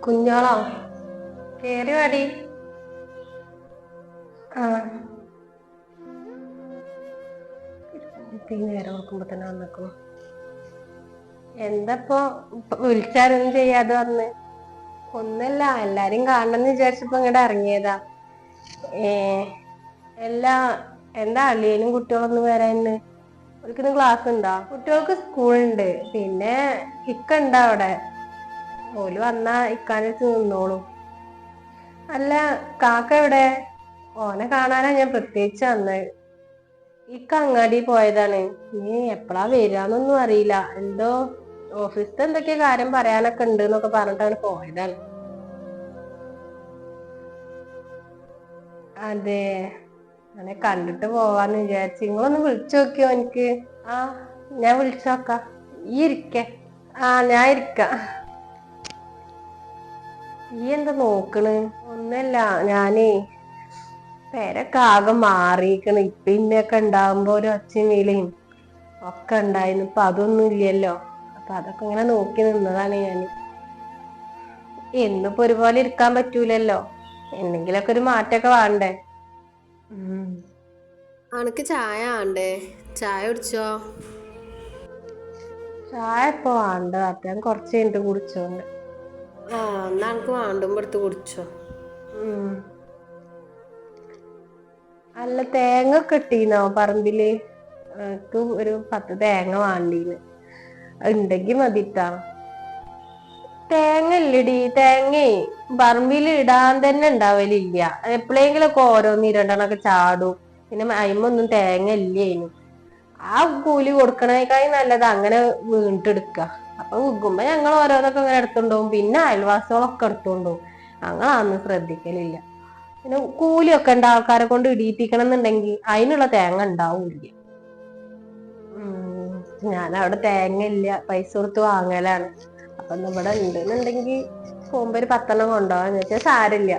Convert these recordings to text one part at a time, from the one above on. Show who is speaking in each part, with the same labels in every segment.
Speaker 1: കുഞ്ഞോളോ കേറി വാടി. ആ നേരം നോക്കുമ്പോ തന്നെ വന്നേക്കണു. എന്തപ്പോ വിളിച്ചാരൊന്നും ചെയ്യാതെ വന്ന്? ഒന്നല്ല, എല്ലാരും കാണണമെന്ന് വിചാരിച്ചപ്പോ ഇങ്ങോട്ട് ഇറങ്ങിയതാ. ഏ എല്ലാ എന്താ അളിയനും കുട്ടികളൊന്നും വരാന്ന്? ഓൽക്കിന്ന് ക്ലാസ് ഉണ്ടോ? കുട്ടികൾക്ക് സ്കൂളുണ്ട്, പിന്നെ ഇക്ക ഉണ്ടാ അവിടെ. ഓല് വന്നാ ഇക്കാനടുത്ത് നിന്നോളും. അല്ല, കാക്ക എവിടെ? ഓനെ കാണാനാ ഞാൻ പ്രത്യേകിച്ച് വന്നത്. ഇക്ക അങ്ങാടി പോയതാണ്, ഇനി എപ്പളാ വരാന്നൊന്നും അറിയില്ല. എന്തോ ഓഫീസിലത്തെ എന്തൊക്കെയോ കാര്യം പറയാനൊക്കെ ഉണ്ട് എന്നൊക്കെ പറഞ്ഞിട്ടാണ് പോയതാണ്. അതെ, അങ്ങനെ കണ്ടിട്ട് പോവാന്ന് വിചാരിച്ചു. നിങ്ങളൊന്ന് വിളിച്ചു നോക്കിയോ എനിക്ക്? ആ, ഞാൻ വിളിച്ചോക്കാം. ഈ ഇരിക്ക. ആ, ഞാൻ ഇരിക്ക. ഈ എന്താ നോക്കണ്? ഒന്നല്ല, ഞാനേ പേരൊക്കെ ആകെ മാറിക്കണ്. ഇപ്പ ഇന്നൊക്കെ ഉണ്ടാവുമ്പോ ഒരു ഒച്ചയും വിളിയും ഒക്കെ ഉണ്ടായിരുന്നു. ഇപ്പൊ അതൊന്നും ഇല്ലല്ലോ. അപ്പൊ അതൊക്കെ ഇങ്ങനെ നോക്കി നിന്നതാണ് ഞാന്. എന്നിപ്പോ ഒരുപോലെ ഇരിക്കാൻ പറ്റൂലല്ലോ, എന്തെങ്കിലൊക്കെ ഒരു മാറ്റൊക്കെ വേണ്ടേ.
Speaker 2: അനക്ക് ചായ ആണ്ടേ? ചായ കുടിച്ചോ?
Speaker 1: ചായ ഇപ്പൊ വേണ്ട, ഞാൻ കുറച്ച് കഴിഞ്ഞിട്ട് കുടിച്ചോണ്ട്.
Speaker 2: ആ, എന്നാ അനക്ക് വേണ്ടുമ്പോ എടുത്ത് കുടിച്ചോ.
Speaker 1: അല്ല, തേങ്ങ ഒക്കെ ഇട്ടീന്നോ പറമ്പില്? എനിക്ക് ഒരു 10 തേങ്ങ വാണ്ടീന്. ഉണ്ടെങ്കി മതിട്ടാ. തേങ്ങ ഇല്ലടി, തേങ്ങ പറമ്പിൽ ഇടാൻ തന്നെ ഉണ്ടാവലില്ല. എപ്പോഴെങ്കിലൊക്കെ ഓരോന്ന് രണ്ടെണ്ണൊക്കെ ചാടും. പിന്നെ അയിമൊന്നും തേങ്ങ ഇല്ലേനും. ആ കൂലി കൊടുക്കണേക്കായി നല്ലത് അങ്ങനെ വീണിട്ടെടുക്ക. അപ്പൊ വിൽക്കുമ്പോ ഞങ്ങൾ ഓരോന്നൊക്കെ ഇങ്ങനെ എടുത്തുകൊണ്ടുപോകും. പിന്നെ അയൽവാസികളൊക്കെ എടുത്തുകൊണ്ടുപോകും. ഞങ്ങളതൊന്നും ശ്രദ്ധിക്കലില്ല. പിന്നെ കൂലിയൊക്കെ ഉണ്ട്, ആൾക്കാരെ കൊണ്ട് ഇടീപ്പിക്കണം എന്നുണ്ടെങ്കിൽ അതിനുള്ള തേങ്ങ ഉണ്ടാവൂല്ല. ഞാൻ അവിടെ തേങ്ങ ഇല്ല, പൈസ കൊടുത്ത് വാങ്ങലാണ്. അപ്പൊ ഇവിടെ ഉണ്ടെന്നുണ്ടെങ്കിൽ പോകുമ്പോ ഒരു 10 കൊണ്ടുപോകാന്ന് വെച്ചാൽ സാരില്ല.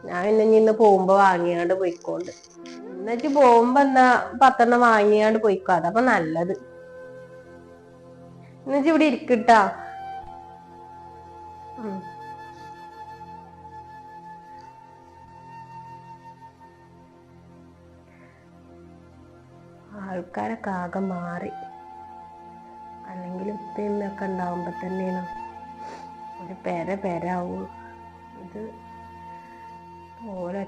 Speaker 1: ഞാൻ ഇന്ന് പോകുമ്പോ വാങ്ങിയാണ്ട് പോയിക്കോണ്ട്. എന്നിട്ട് പോകുമ്പോ എന്നാ 10 വാങ്ങിയാണ്ട് പോയിക്കോ, അതപ്പൊ നല്ലത്. എന്നുവെച്ച് ഇവിടെ ഇരിക്കട്ടാ. ആൾക്കാരൊക്കെ ആകെ മാറി. അല്ലെങ്കിൽ ഇപ്പൊക്കെ ഉണ്ടാവുമ്പോ തന്നെയാണ് ഒരു പെര ആവുള്ളൂ. ഇത് ഓരോ